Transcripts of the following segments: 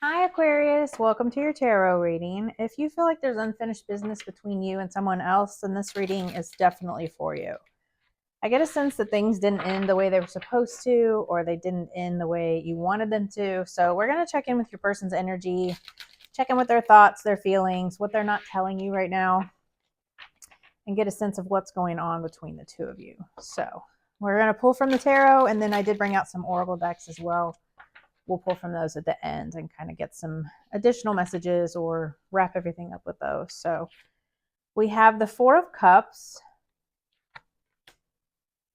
Hi, Aquarius. Welcome to your tarot reading. If you feel like there's unfinished business between you and someone else, then this reading is definitely for you. I get a sense that things didn't end the way they were supposed to, or they didn't end the way you wanted them to. So we're going to check in with your person's energy, check in with their thoughts, their feelings, what they're not telling you right now, and get a sense of what's going on between the two of you. So we're going to pull from the tarot, and then I did bring out some oracle decks as well. We'll pull from those at the end and kind of get some additional messages or wrap everything up with those. So we have the Four of Cups,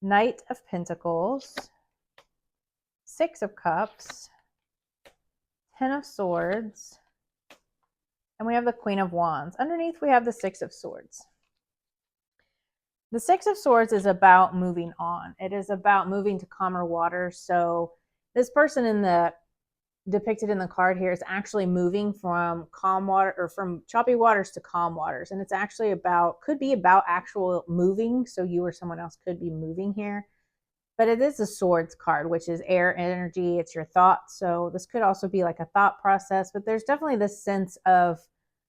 Knight of Pentacles, Six of Cups, Ten of Swords, and we have the Queen of Wands. Underneath we have the Six of Swords. The Six of Swords is about moving on. It is about moving to calmer waters. So this person depicted in the card here is actually moving from calm water or from choppy waters to calm waters. And it's actually could be about actual moving. So you or someone else could be moving here. But it is a swords card, which is air energy. It's your thoughts. So this could also be like a thought process, but there's definitely this sense of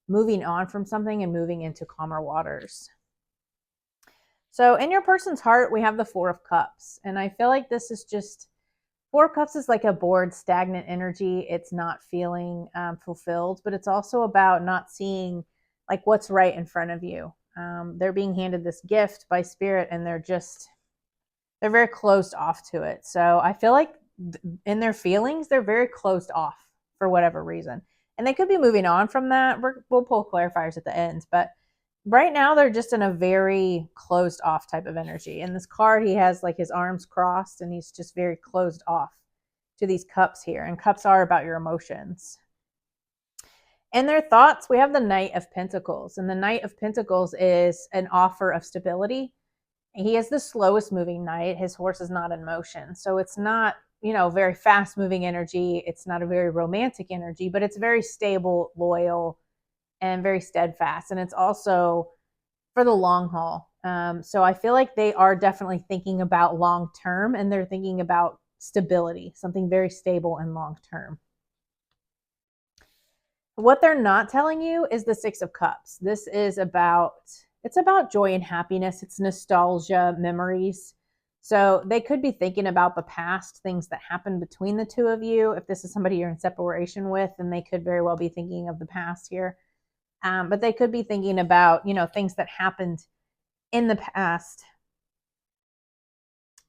moving on from something and moving into calmer waters. So in your person's heart, we have the Four of Cups. And I feel like this is just, Four of Cups is like a bored, stagnant energy. It's not feeling fulfilled, but it's also about not seeing like what's right in front of you. They're being handed this gift by spirit and they're very closed off to it. So I feel like in their feelings, they're very closed off for whatever reason. And they could be moving on from that. We'll pull clarifiers at the end, but right now they're just in a very closed off type of energy. In this card, he has like his arms crossed and he's just very closed off to these cups here. And cups are about your emotions. In their thoughts, we have the Knight of Pentacles. And the Knight of Pentacles is an offer of stability. He is the slowest moving knight. His horse is not in motion. So it's not, very fast moving energy. It's not a very romantic energy, but it's very stable, loyal, and very steadfast. And it's also for the long haul. So I feel like they are definitely thinking about long term and they're thinking about stability, something very stable and long term. What they're not telling you is the Six of Cups. This is it's about joy and happiness. It's nostalgia, memories. So they could be thinking about the past, things that happened between the two of you. If this is somebody you're in separation with, then they could very well be thinking of the past here. But they could be thinking about, things that happened in the past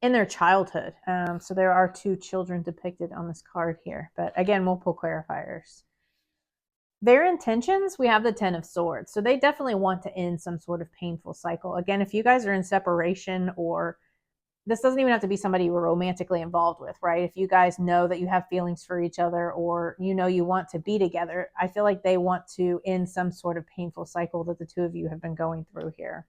in their childhood. So there are two children depicted on this card here. But again, we'll pull clarifiers. Their intentions, we have the Ten of Swords. So they definitely want to end some sort of painful cycle. Again, if you guys are in separation, or this doesn't even have to be somebody you were romantically involved with, right? If you guys know that you have feelings for each other, or you want to be together, I feel like they want to end some sort of painful cycle that the two of you have been going through here.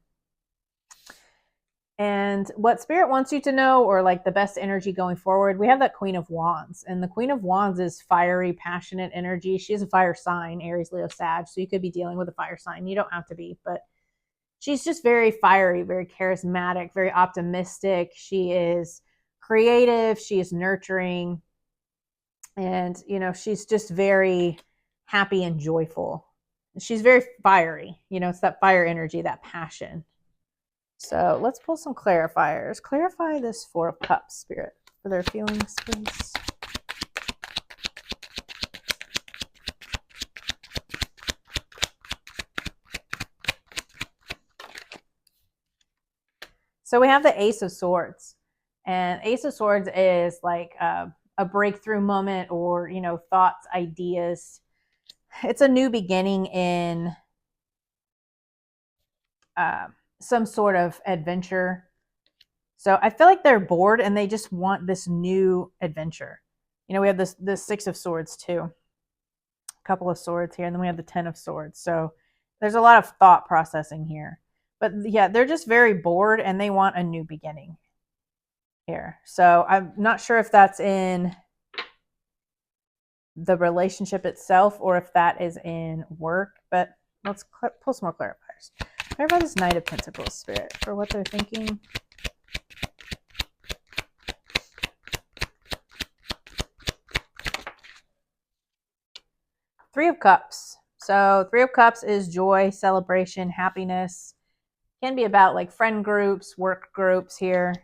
And what Spirit wants you to know, or like the best energy going forward, we have that Queen of Wands. And the Queen of Wands is fiery, passionate energy. She is a fire sign, Aries, Leo, Sag. So you could be dealing with a fire sign. You don't have to be, but she's just very fiery, very charismatic, very optimistic. She is creative. She is nurturing. And, she's just very happy and joyful. She's very fiery. It's that fire energy, that passion. So let's pull some clarifiers. Clarify this Four of Cups, Spirit, for their feelings, please. So we have the Ace of Swords. And Ace of Swords is like a breakthrough moment, or, thoughts, ideas. It's a new beginning in some sort of adventure. So I feel like they're bored and they just want this new adventure. We have this Six of Swords too. A couple of swords here, and then we have the Ten of Swords. So there's a lot of thought processing here. But yeah, they're just very bored and they want a new beginning here. So I'm not sure if that's in the relationship itself or if that is in work, but let's pull some more clarifiers. Clarify this Knight of Pentacles, Spirit, for what they're thinking. Three of Cups. So Three of Cups is joy, celebration, happiness. Can be about like friend groups, work groups here,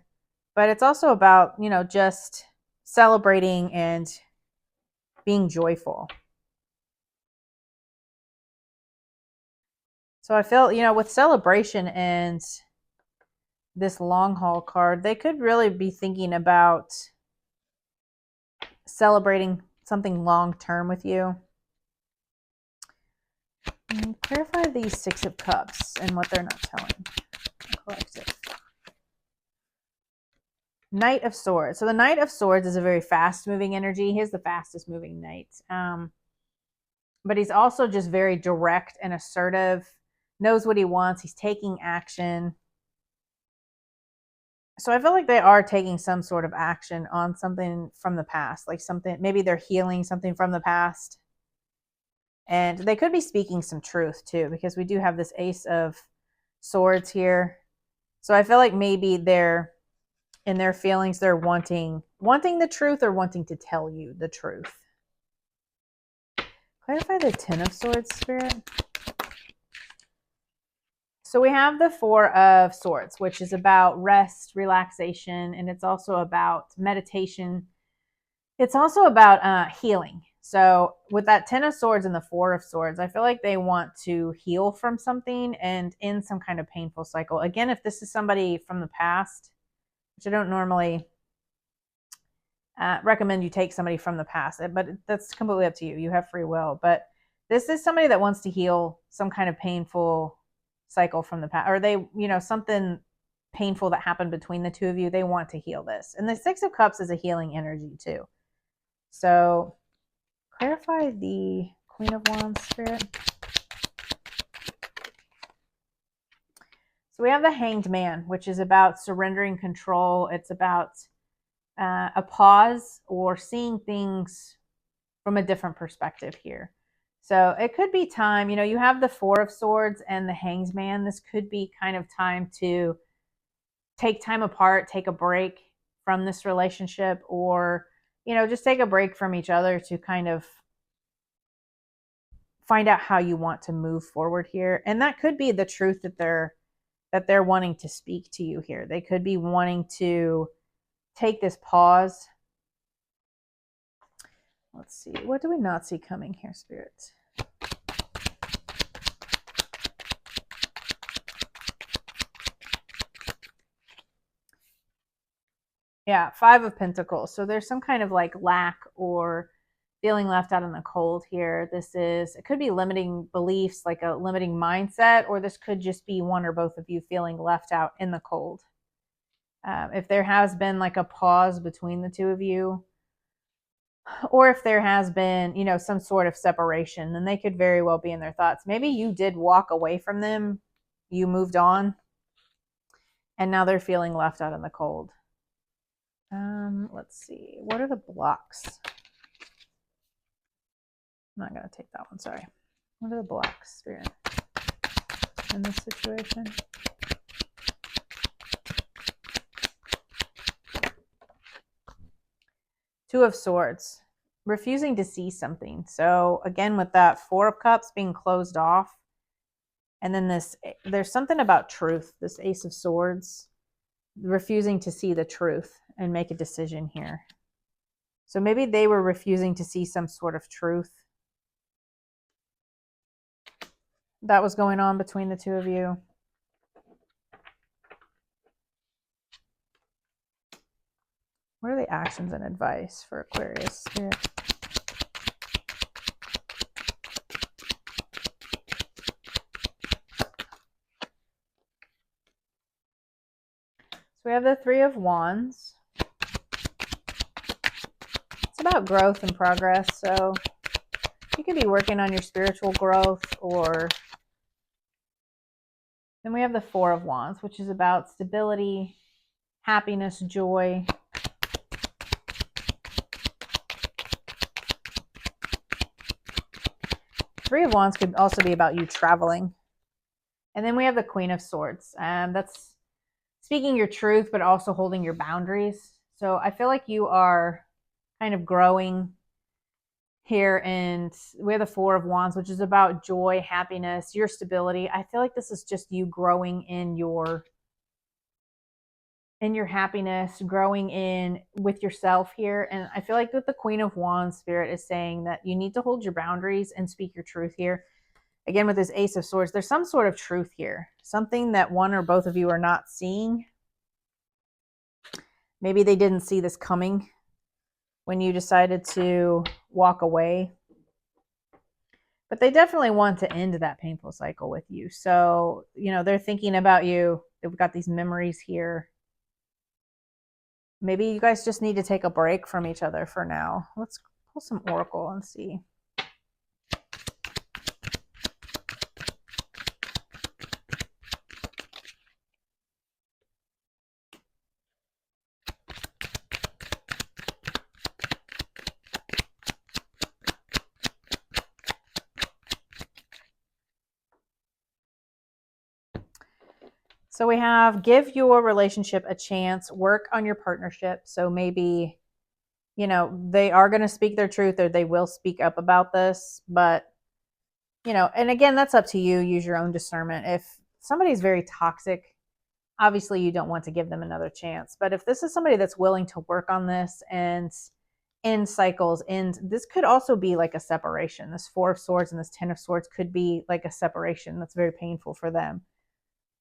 but it's also about, you know, just celebrating and being joyful. So I feel, you know, with celebration and this long haul card, they could really be thinking about celebrating something long term with you. And clarify these Six of Cups and what they're not telling. Collective. Knight of Swords. So the Knight of Swords is a very fast moving energy. He's the fastest moving knight. But he's also just very direct and assertive, knows what he wants. He's taking action. So I feel like they are taking some sort of action on something from the past, like something, maybe they're healing something from the past. And they could be speaking some truth too, because we do have this Ace of Swords here. So I feel like maybe they're, in their feelings, they're wanting the truth or wanting to tell you the truth. Clarify the Ten of Swords, Spirit. So we have the Four of Swords, which is about rest, relaxation, and it's also about meditation. It's also about healing. So with that Ten of Swords and the Four of Swords, I feel like they want to heal from something and in some kind of painful cycle. Again, if this is somebody from the past, which I don't normally recommend you take somebody from the past, but that's completely up to you. You have free will. But this is somebody that wants to heal some kind of painful cycle from the past, or they, you know, something painful that happened between the two of you. They want to heal this. And the Six of Cups is a healing energy too. So clarify the Queen of Wands, Spirit. So we have the Hanged Man, which is about surrendering control. It's about a pause or seeing things from a different perspective here. So it could be time, you know, you have the Four of Swords and the Hanged Man. This could be kind of time to take time apart, take a break from this relationship, or, you know, just take a break from each other to kind of find out how you want to move forward here. And that could be the truth that they're wanting to speak to you here. They could be wanting to take this pause. Let's see. What do we not see coming here, Spirit? Yeah, Five of Pentacles. So there's some kind of like lack or feeling left out in the cold here. It could be limiting beliefs, like a limiting mindset, or this could just be one or both of you feeling left out in the cold. If there has been like a pause between the two of you, or if there has been, you know, some sort of separation, then they could very well be in their thoughts. Maybe you did walk away from them, you moved on, and now they're feeling left out in the cold. Let's see. What are the blocks? I'm not going to take that one, sorry. What are the blocks, Spirit, in this situation? Two of Swords. Refusing to see something. So again, with that Four of Cups being closed off, and then there's something about truth, this Ace of Swords, refusing to see the truth and make a decision here. So maybe they were refusing to see some sort of truth that was going on between the two of you. What are the actions and advice for Aquarius, Spirit? So we have the Three of Wands. It's about growth and progress. So you could be working on your spiritual growth, or then we have the Four of Wands, which is about stability, happiness, joy. Three of Wands could also be about you traveling. And then we have the Queen of Swords. That's speaking your truth, but also holding your boundaries. So I feel like you are kind of growing here, and we have the Four of Wands, which is about joy, happiness, your stability. I feel like this is just you growing in your happiness, growing in with yourself here. And I feel like with the Queen of Wands, Spirit is saying that you need to hold your boundaries and speak your truth here. Again, with this Ace of Swords, there's some sort of truth here, something that one or both of you are not seeing. Maybe they didn't see this coming when you decided to walk away. But they definitely want to end that painful cycle with you. So, you know, they're thinking about you. They've got these memories here. Maybe you guys just need to take a break from each other for now. Let's pull some Oracle and see. So we have give your relationship a chance, work on your partnership. So maybe, you know, they are going to speak their truth or they will speak up about this. But, you know, and again, that's up to you. Use your own discernment. If somebody's very toxic, obviously you don't want to give them another chance. But if this is somebody that's willing to work on this and end cycles, and this could also be like a separation. This Four of Swords and this Ten of Swords could be like a separation that's very painful for them.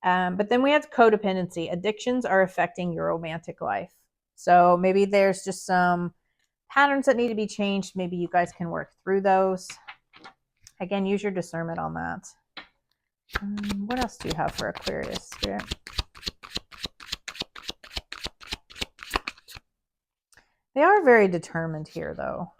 But then we have codependency. Addictions are affecting your romantic life. So maybe there's just some patterns that need to be changed. Maybe you guys can work through those. Again, use your discernment on that. What else do you have for Aquarius, Spirit? They are very determined here, though.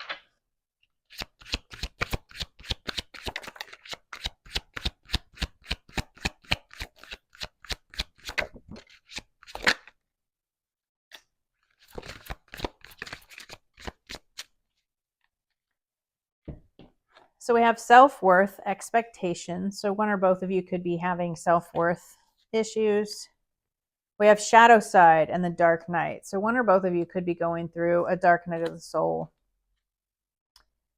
So we have self-worth, expectations. So one or both of you could be having self-worth issues. We have shadow side and the dark night. So one or both of you could be going through a dark night of the soul.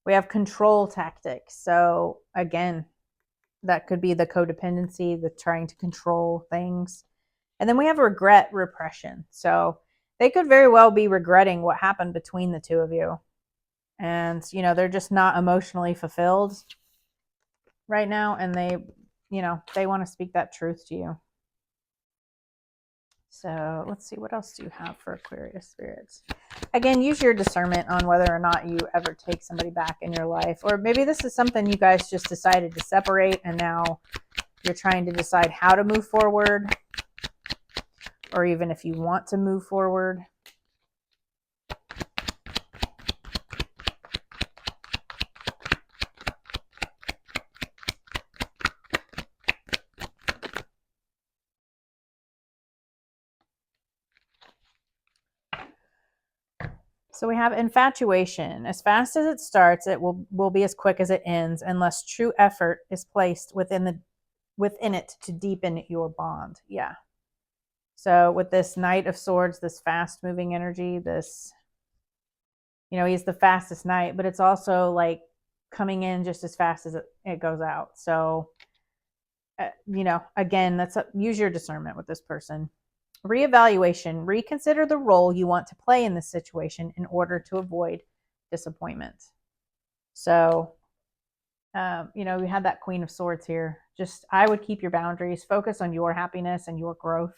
We have control tactics. So again, that could be the codependency, the trying to control things. And then we have regret, repression. So they could very well be regretting what happened between the two of you. And, you know, they're just not emotionally fulfilled right now. And they, you know, they want to speak that truth to you. So let's see, what else do you have for Aquarius spirits? Again, use your discernment on whether or not you ever take somebody back in your life. Or maybe this is something you guys just decided to separate and now you're trying to decide how to move forward. Or even if you want to move forward. So we have infatuation. As fast as it starts, it will be as quick as it ends unless true effort is placed within it to deepen your bond. Yeah. So with this Knight of Swords, this fast moving energy, this, you know, he's the fastest knight, but it's also like coming in just as fast as it goes out. So, you know, again, use your discernment with this person. Reevaluation, reconsider the role you want to play in this situation in order to avoid disappointment. So, you know, we had that Queen of Swords here. Just, I would keep your boundaries, focus on your happiness and your growth.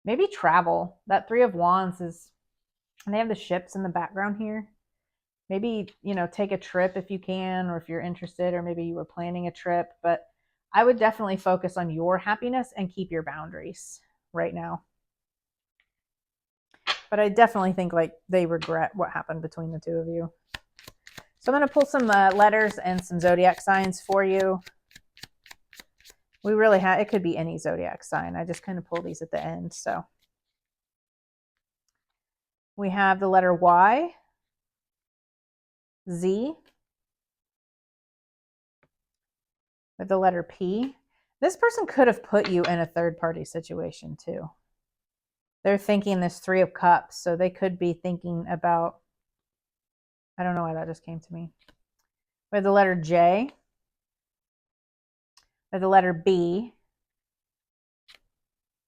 Maybe travel. That Three of Wands is, and they have the ships in the background here. Maybe, you know, take a trip if you can, or if you're interested, or maybe you were planning a trip. But I would definitely focus on your happiness and keep your boundaries right now. But I definitely think like they regret what happened between the two of you. So I'm going to pull some letters and some zodiac signs for you. We really have, it could be any zodiac sign. I just kind of pull these at the end. So we have the letter Y, Z, with the letter P. This person could have put you in a third-party situation too. They're thinking this Three of Cups, so they could be thinking about, I don't know why that just came to me. We have the letter J. We have the letter B.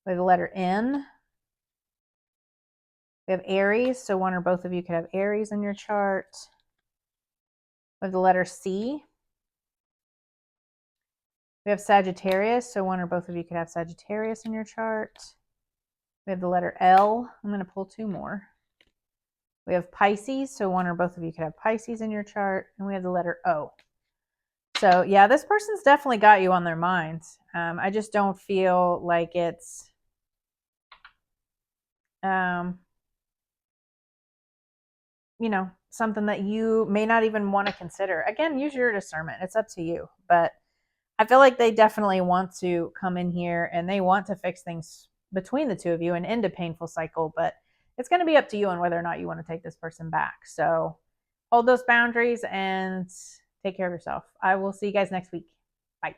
We have the letter N. We have Aries, so one or both of you could have Aries in your chart. We have the letter C. We have Sagittarius, so one or both of you could have Sagittarius in your chart. We have the letter L. I'm going to pull 2 more. We have Pisces, so one or both of you could have Pisces in your chart. And we have the letter O. So yeah, this person's definitely got you on their minds. I just don't feel like it's you know, something that you may not even want to consider. Again, use your discernment. It's up to you. But I feel like they definitely want to come in here and they want to fix things between the two of you and end a painful cycle. But it's going to be up to you on whether or not you want to take this person back. So hold those boundaries and take care of yourself. I will see you guys next week. Bye.